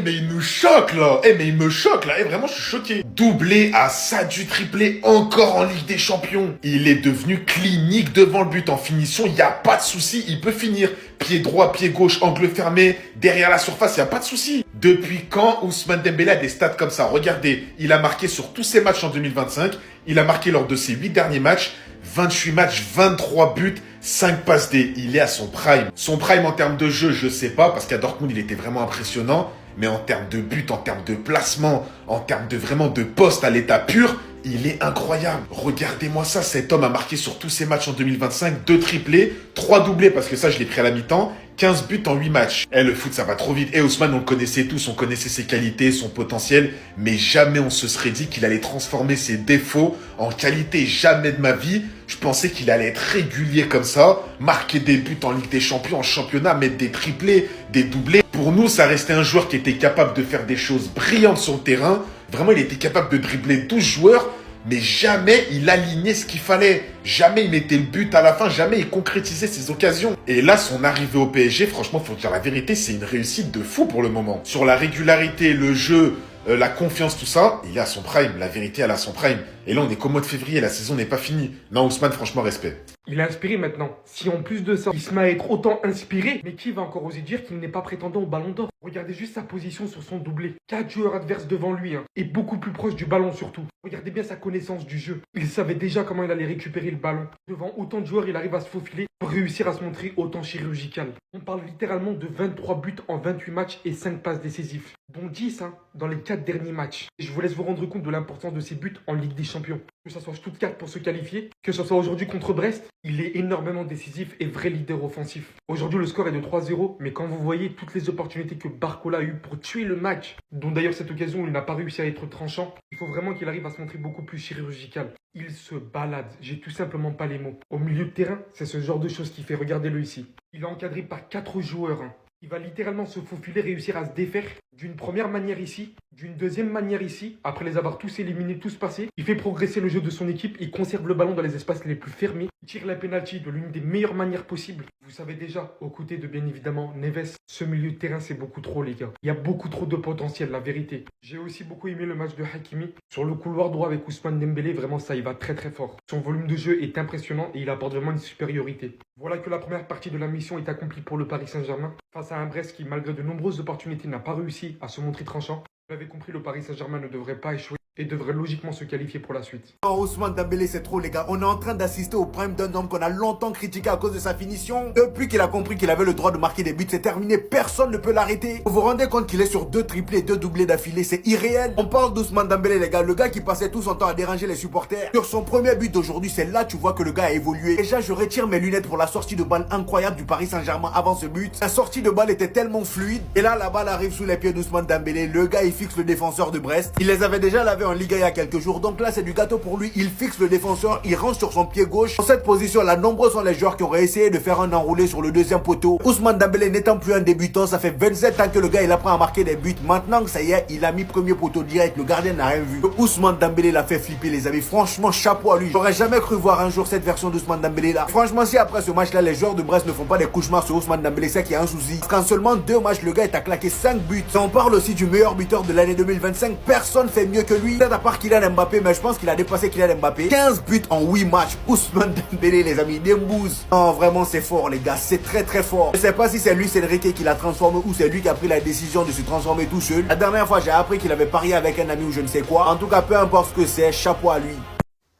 Mais il nous choque là. Mais il me choque là. Vraiment, je suis choqué. Doublé à ça du triplé encore en Ligue des Champions. Il est devenu clinique devant le but en finition. Il n'y a pas de souci. Il peut finir. Pied droit, pied gauche, angle fermé, derrière la surface, il n'y a pas de souci. Depuis quand Ousmane Dembélé a des stats comme ça? Regardez, il a marqué sur tous ses matchs en 2025. Il a marqué lors de ses 8 derniers matchs. 28 matchs, 23 buts, 5 passes D. Il est à son prime. Son prime en termes de jeu, je sais pas, parce qu'à Dortmund, il était vraiment impressionnant. Mais en termes de but, en termes de placement, en termes de vraiment de poste à l'état pur, il est incroyable. Regardez-moi ça, cet homme a marqué sur tous ses matchs en 2025, 2 triplés, 3 doublés, parce que ça, je l'ai pris à la mi-temps, 15 buts en 8 matchs. Le foot, ça va trop vite. Ousmane, on le connaissait tous, on connaissait ses qualités, son potentiel, mais jamais on se serait dit qu'il allait transformer ses défauts en qualité. Jamais de ma vie, je pensais qu'il allait être régulier comme ça, marquer des buts en Ligue des Champions, en championnat, mettre des triplés, des doublés. Pour nous, ça restait un joueur qui était capable de faire des choses brillantes sur le terrain. Vraiment, il était capable de dribbler 12 joueurs, mais jamais il alignait ce qu'il fallait. Jamais il mettait le but à la fin, jamais il concrétisait ses occasions. Et là, son arrivée au PSG, franchement, faut dire la vérité, c'est une réussite de fou pour le moment. Sur la régularité, le jeu, la confiance, tout ça, il est à son prime. La vérité, elle a son prime. Et là, on est qu'au mois de février, la saison n'est pas finie. Non, Ousmane, franchement, respect. Il est inspiré maintenant. Si en plus de ça, il se met à être autant inspiré, mais qui va encore oser dire qu'il n'est pas prétendant au ballon d'or? Regardez juste sa position sur son doublé. 4 joueurs adverses devant lui, et beaucoup plus proche du ballon surtout. Regardez bien sa connaissance du jeu. Il savait déjà comment il allait récupérer le ballon. Devant autant de joueurs, il arrive à se faufiler pour réussir à se montrer autant chirurgical. On parle littéralement de 23 buts en 28 matchs et 5 passes décisives. Dont 10 dans les 4 derniers matchs. Et je vous laisse vous rendre compte de l'importance de ces buts en Ligue des Champions. Que ce soit Stuttgart pour se qualifier, que ce soit aujourd'hui contre Brest, il est énormément décisif et vrai leader offensif. Aujourd'hui, le score est de 3-0, mais quand vous voyez toutes les opportunités que Barcola a eues pour tuer le match, dont d'ailleurs cette occasion où il n'a pas réussi à être tranchant, il faut vraiment qu'il arrive à se montrer beaucoup plus chirurgical. Il se balade, j'ai tout simplement pas les mots. Au milieu de terrain, c'est ce genre de choses qui fait, regardez-le ici. Il est encadré par 4 joueurs. Il va littéralement se faufiler, réussir à se défaire d'une première manière ici, d'une deuxième manière ici, après les avoir tous éliminés, tous passés. Il fait progresser le jeu de son équipe, il conserve le ballon dans les espaces les plus fermés, il tire la penalty de l'une des meilleures manières possibles. Vous savez déjà, aux côtés de bien évidemment Neves, ce milieu de terrain c'est beaucoup trop les gars. Il y a beaucoup trop de potentiel, la vérité. J'ai aussi beaucoup aimé le match de Hakimi. Sur le couloir droit avec Ousmane Dembélé, vraiment ça il va très très fort. Son volume de jeu est impressionnant et il apporte vraiment une supériorité. Voilà que la première partie de la mission est accomplie pour le Paris Saint-Germain. Face à un Brest qui, malgré de nombreuses opportunités, n'a pas réussi à se montrer tranchant. Vous l'avez compris, le Paris Saint-Germain ne devrait pas échouer et devrait logiquement se qualifier pour la suite. Oh, Ousmane Dembélé, c'est trop les gars. On est en train d'assister au prime d'un homme qu'on a longtemps critiqué à cause de sa finition. Depuis qu'il a compris qu'il avait le droit de marquer des buts, c'est terminé. Personne ne peut l'arrêter. Vous vous rendez compte qu'il est sur 2 triplés et 2 doublés d'affilée. C'est irréel. On parle d'Ousmane Dembélé les gars. Le gars qui passait tout son temps à déranger les supporters. Sur son premier but d'aujourd'hui, c'est là tu vois que le gars a évolué. Déjà, je retire mes lunettes pour la sortie de balle incroyable du Paris Saint-Germain avant ce but. La sortie de balle était tellement fluide. Et là, la balle arrive sous les pieds d'Ousmane Dembélé. Le gars, il fixe le défenseur de Brest. Il les avait déjà lavés en Liga il y a quelques jours. Donc là, c'est du gâteau pour lui. Il fixe le défenseur, il rentre sur son pied gauche. Dans cette position-là, nombreux sont les joueurs qui auraient essayé de faire un enroulé sur le deuxième poteau. Ousmane Dembélé n'étant plus un débutant, ça fait 27 ans que le gars il apprend à marquer des buts. Maintenant que ça y est, il a mis premier poteau direct. Le gardien n'a rien vu. Ousmane Dembélé l'a fait flipper les amis. Franchement, chapeau à lui. J'aurais jamais cru voir un jour cette version d'Ousmane Dembélé là. Franchement, si après ce match-là, les joueurs de Brest ne font pas des cauchemars sur Ousmane Dembélé, c'est qu'il y a un souci. Parce qu'en seulement 2 matchs, le gars est à claquer 5 buts. Si on parle aussi du meilleur buteur de l'année 2025, personne fait mieux que lui. Peut-être à part Kylian Mbappé, mais je pense qu'il a dépassé Kylian Mbappé. 15 buts en 8 matchs. Ousmane Dembélé les amis, Dembouz. Non, vraiment c'est fort les gars, c'est très très fort. Je sais pas si c'est lui, c'est Enrique qui l'a transformé ou c'est lui qui a pris la décision de se transformer tout seul. La dernière fois, j'ai appris qu'il avait parié avec un ami ou je ne sais quoi. En tout cas, peu importe ce que c'est, chapeau à lui.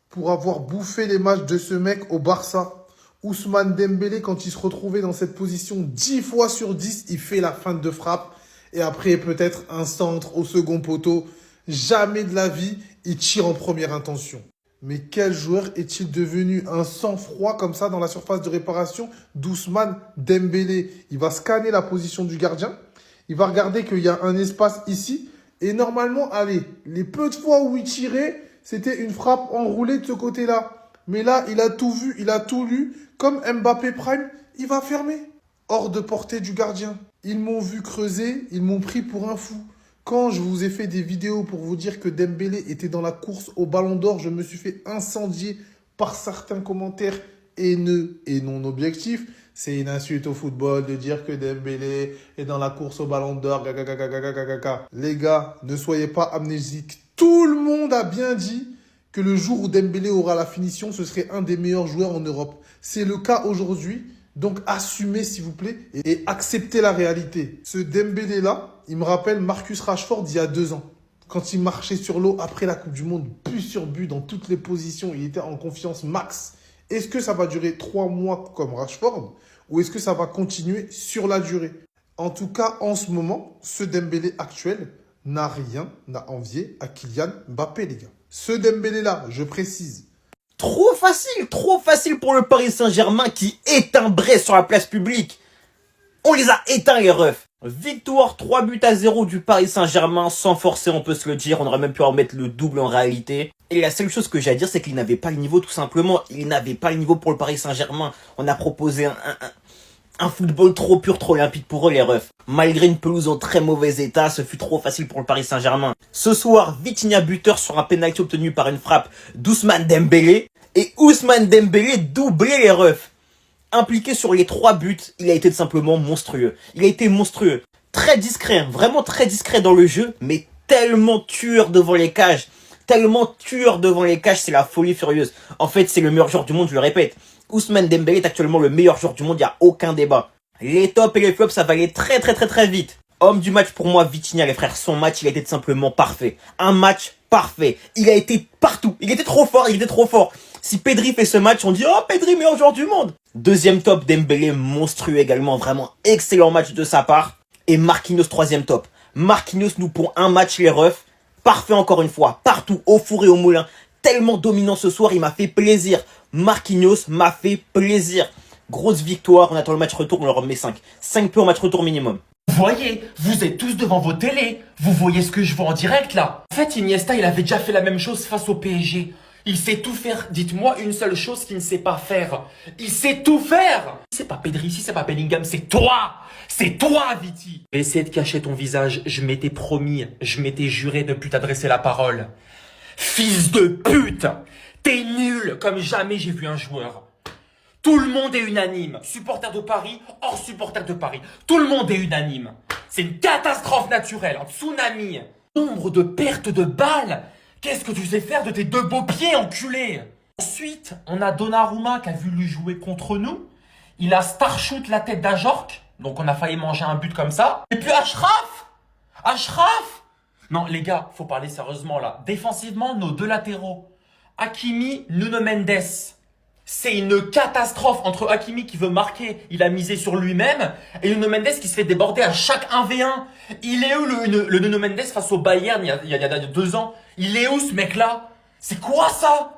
Pour avoir bouffé les matchs de ce mec au Barça, Ousmane Dembélé, quand il se retrouvait dans cette position 10 fois sur 10, il fait la feinte de frappe. Et après, peut-être un centre au second poteau. Jamais de la vie, il tire en première intention. Mais quel joueur est-il devenu? Un sang-froid comme ça dans la surface de réparation d'Ousmane Dembélé. Il va scanner la position du gardien. Il va regarder qu'il y a un espace ici. Et normalement, allez, les peu de fois où il tirait, c'était une frappe enroulée de ce côté-là. Mais là, il a tout vu, il a tout lu. Comme Mbappé Prime, il va fermer. Hors de portée du gardien. Ils m'ont vu creuser, ils m'ont pris pour un fou. Quand je vous ai fait des vidéos pour vous dire que Dembélé était dans la course au Ballon d'Or, je me suis fait incendier par certains commentaires haineux et non objectif. C'est une insulte au football de dire que Dembélé est dans la course au ballon d'or. Les gars, ne soyez pas amnésiques. Tout le monde a bien dit que le jour où Dembélé aura la finition, ce serait un des meilleurs joueurs en Europe. C'est le cas aujourd'hui. Donc assumez s'il vous plaît et acceptez la réalité. Ce Dembélé-là, il me rappelle Marcus Rashford il y a 2 ans. Quand il marchait sur l'eau après la Coupe du Monde, but sur but dans toutes les positions, il était en confiance max. Est-ce que ça va durer 3 mois comme Rashford ou est-ce que ça va continuer sur la durée? En tout cas, en ce moment, ce Dembélé actuel n'a rien à envier à Kylian Mbappé, les gars. Ce Dembélé-là, je précise. Trop facile pour le Paris Saint-Germain qui éteint Brest sur la place publique. On les a éteints, les refs. Victoire 3-0 du Paris Saint-Germain, sans forcer, on peut se le dire. On aurait même pu en mettre le double en réalité. Et la seule chose que j'ai à dire, c'est qu'il n'avait pas le niveau, tout simplement. Il n'avait pas le niveau pour le Paris Saint-Germain. On a proposé un football trop pur, trop limpide pour eux, les refs. Malgré une pelouse en très mauvais état, ce fut trop facile pour le Paris Saint-Germain. Ce soir, Vitinha buteur sur un penalty obtenu par une frappe d'Ousmane Dembélé. Et Ousmane Dembélé doublé, les refs. Impliqué sur les 3 buts, il a été tout simplement monstrueux. Il a été monstrueux. Très discret, hein, vraiment très discret dans le jeu, mais tellement tueur devant les cages. Tellement tueur devant les cages, c'est la folie furieuse. En fait, c'est le meilleur joueur du monde, je le répète. Ousmane Dembélé est actuellement le meilleur joueur du monde, il n'y a aucun débat. Les tops et les flops, ça va aller très vite. Homme du match pour moi, Vitinha, les frères. Son match, il a été tout simplement parfait. Un match parfait. Il a été partout. Il était trop fort, Si Pedri fait ce match, on dit « Oh, Pedri, meilleur joueur du monde !» Deuxième top, Dembélé, monstrueux également. Vraiment excellent match de sa part. Et Marquinhos, troisième top. Marquinhos nous pond un match, les refs. Parfait encore une fois. Partout, au four et au moulin. Tellement dominant ce soir, il m'a fait plaisir. Marquinhos m'a fait plaisir. Grosse victoire, on attend le match retour, on leur remet 5. 5 points au match retour minimum. Vous voyez, vous êtes tous devant vos télés. Vous voyez ce que je vois en direct là. En fait, Iniesta, il avait déjà fait la même chose face au PSG. Il sait tout faire. Dites-moi une seule chose qu'il ne sait pas faire. Il sait tout faire. C'est pas Pedri, si c'est pas Bellingham, c'est toi. C'est toi, Viti. Essaye de cacher ton visage. Je m'étais promis, je m'étais juré de ne plus t'adresser la parole. Fils de pute. T'es nul comme jamais j'ai vu un joueur. Tout le monde est unanime. Supporter de Paris, hors supporter de Paris. Tout le monde est unanime. C'est une catastrophe naturelle, un tsunami. Nombre de pertes de balles. Qu'est-ce que tu sais faire de tes 2 beaux pieds, enculé? Ensuite, on a Donnarumma qui a vu lui jouer contre nous. Il a starshoot la tête d'Ajorc. Donc on a failli manger un but comme ça. Et puis Achraf. Non, les gars, faut parler sérieusement là. Défensivement, nos 2 latéraux. Hakimi, Nuno Mendes. C'est une catastrophe entre Hakimi qui veut marquer, il a misé sur lui-même, et Nuno Mendes qui se fait déborder à chaque 1v1. Il est où le Nuno Mendes face au Bayern il y a 2 ans? Il est où ce mec-là? C'est quoi ça?